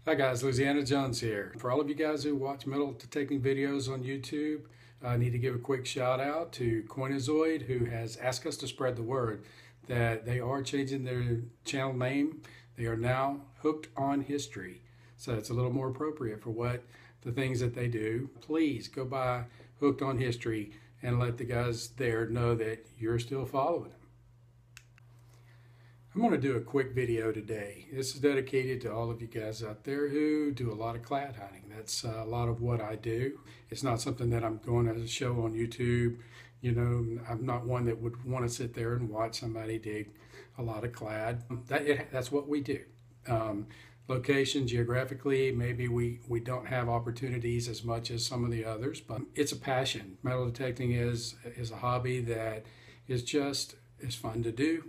Hi guys, Louisiana Jones here. For all of you guys who watch metal detecting videos on YouTube, I need to give a quick shout out to Coinozoid, who has asked us to spread the word that they are changing their channel name. They are now Hooked on History. So it's a little more appropriate for what the things that they do. Please go by Hooked on History and let the guys there know that you're still following them. I'm going to do a quick video today. This is dedicated to all of you guys out there who do a lot of clad hunting. That's a lot of what I do. It's not something that I'm going to show on YouTube. You know, I'm not one that would want to sit there and watch somebody dig a lot of clad. That's what we do. Location, geographically, maybe we don't have opportunities as much as some of the others, but it's a passion. Metal detecting is a hobby that is fun to do.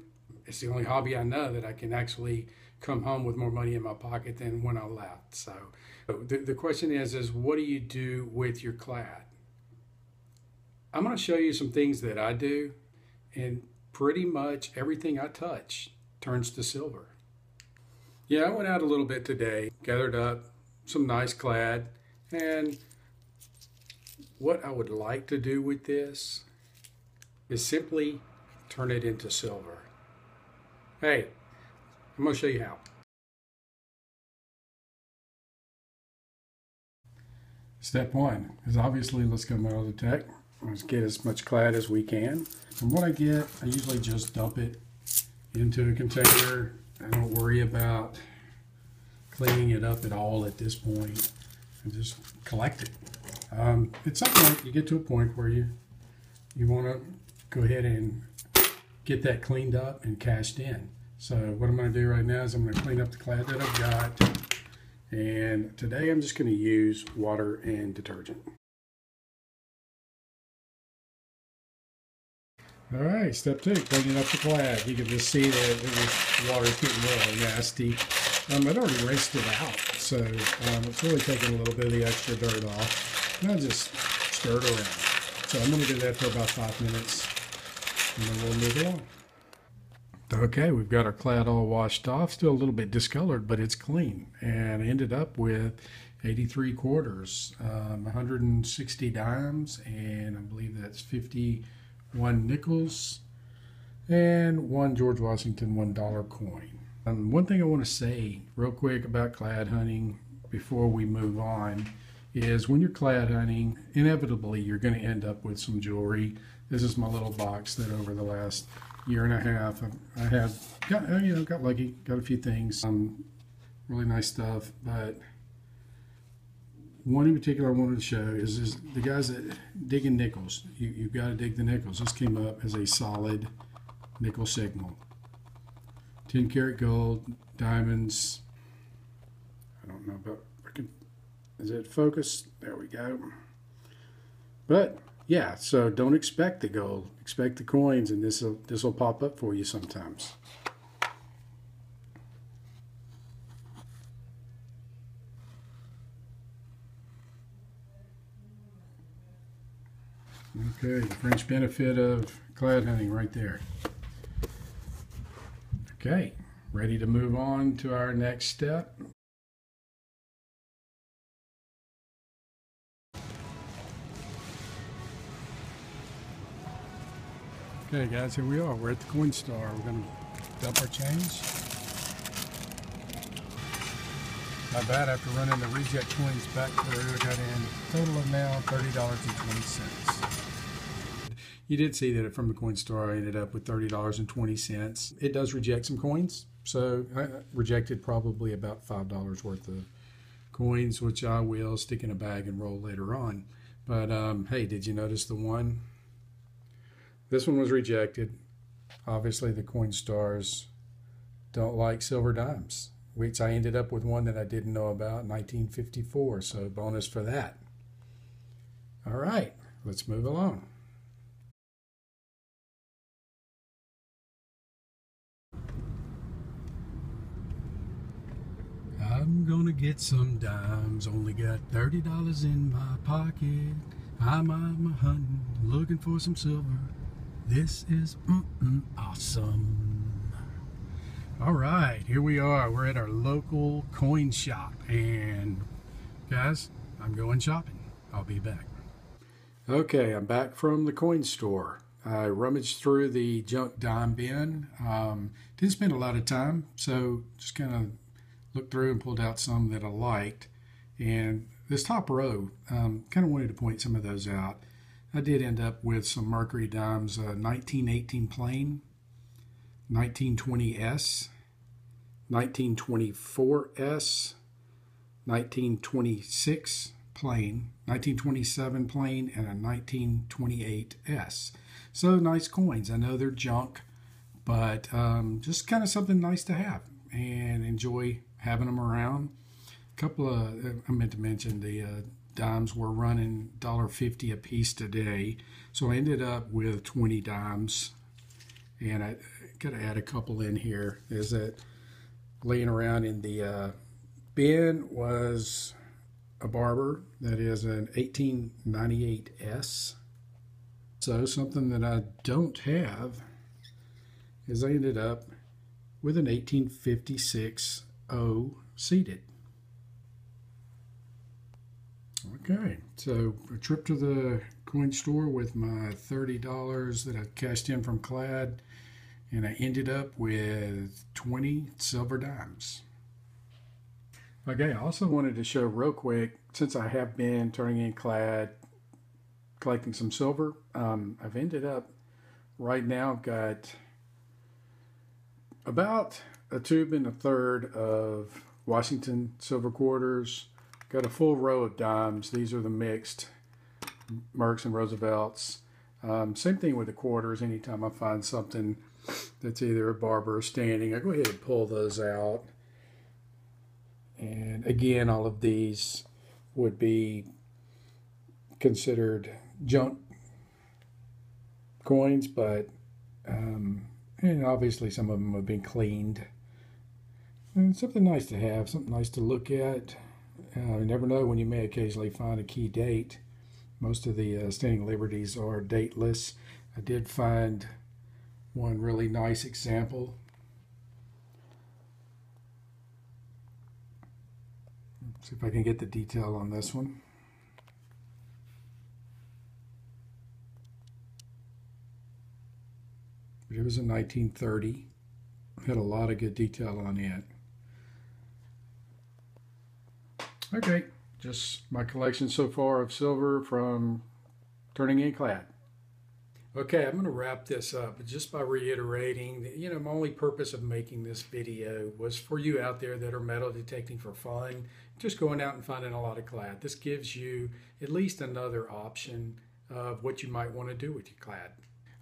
It's the only hobby I know that I can actually come home with more money in my pocket than when I left. So the question is what do you do with your clad? I'm going to show you some things that I do, and pretty much everything I touch turns to silver. Yeah, I went out a little bit today, gathered up some nice clad, and what I would like to do with this is simply turn it into silver. Hey, I'm going to show you how. Step one is obviously let's go metal detect. Let's get as much clad as we can. And what I get, I usually just dump it into a container. I don't worry about cleaning it up at all at this point. I just collect it. At some point, you get to a point where you want to go ahead and get that cleaned up and cashed in. So what I'm going to do right now is I'm going to clean up the clad that I've got, and today I'm just going to use water and detergent. All right, step two, cleaning up the clad. You can just see that the water's getting really nasty. I'd already rinsed it out, so it's really taking a little bit of the extra dirt off. And I'll just stir it around. So I'm going to do that for about 5 minutes, and then we'll move along. Okay, we've got our clad all washed off, still a little bit discolored, but it's clean. And I ended up with 83 quarters, 160 dimes, and I believe that's 51 nickels, and one George Washington $1 coin. One thing I want to say real quick about clad hunting before we move on is when you're clad hunting, inevitably you're going to end up with some jewelry. This is my little box that over the last year and a half I have got lucky, got a few things, really nice stuff. But one in particular I wanted to show is the guys that digging nickels. You've got to dig the nickels. This came up as a solid nickel signal. 10 karat gold, diamonds. I don't know about, is it focused? There we go. But yeah, so don't expect the gold, expect the coins, and this will pop up for you sometimes. Okay, the French benefit of clad hunting right there. Okay, ready to move on to our next step. Okay guys, here we are. We're at the coin star. We're going to dump our change. Not bad after running the reject coins back through. I got in a total of now $30.20. You did see that from the coin store I ended up with $30.20. It does reject some coins, so I rejected probably about $5 worth of coins, which I will stick in a bag and roll later on. But hey, did you notice the one? This one was rejected. Obviously the coin stars don't like silver dimes, which I ended up with one that I didn't know about, 1954, so bonus for that. All right, let's move along. I'm gonna get some dimes, only got $30 in my pocket. I'm hunting, looking for some silver. This is awesome. All right, here we are. We're at our local coin shop, and guys, I'm going shopping. I'll be back. Okay, I'm back from the coin store. I rummaged through the junk dime bin. Didn't spend a lot of time, so just kind of looked through and pulled out some that I liked. And this top row, kind of wanted to point some of those out. I did end up with some Mercury dimes, 1918 plain, 1920S, 1924S, 1926 plain, 1927 plain, and a 1928S. So nice coins. I know they're junk, but just kind of something nice to have and enjoy having them around. A couple of, I meant to mention the dimes were running $1.50 a piece today. So I ended up with 20 dimes, and I got to add a couple in here. Is that laying around in the bin was a barber that is an 1898S. So something that I don't have is I ended up with an 1856 O seated. Okay, so a trip to the coin store with my $30 that I cashed in from Clad, and I ended up with 20 silver dimes. Okay, I also wanted to show real quick, since I have been turning in Clad, collecting some silver, I've ended up, right now I've got about a tube and a third of Washington silver quarters. Got a full row of dimes. These are the mixed Mercs and Roosevelts. Same thing with the quarters. Anytime I find something that's either a barber or standing, I go ahead and pull those out. And again, all of these would be considered junk coins, but and obviously some of them have been cleaned. And something nice to have, something nice to look at. You never know when you may occasionally find a key date. Most of the standing liberties are dateless. I did find one really nice example. Let's see if I can get the detail on this one. It was in 1930. Had a lot of good detail on it. Okay, just my collection so far of silver from turning in Clad. Okay, I'm going to wrap this up just by reiterating that, my only purpose of making this video was for you out there that are metal detecting for fun, just going out and finding a lot of Clad. This gives you at least another option of what you might want to do with your Clad.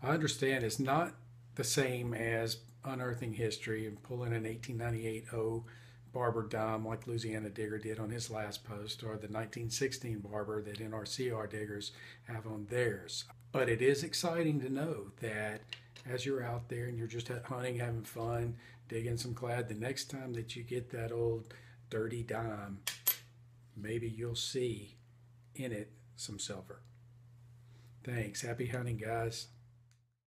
I understand it's not the same as unearthing history and pulling an 1898 O barber dime like Louisiana Digger did on his last post, or the 1916 barber that NRCR diggers have on theirs. But it is exciting to know that as you're out there and you're just hunting, having fun, digging some Clad, the next time that you get that old dirty dime, maybe you'll see in it some silver. Thanks. Happy hunting, guys.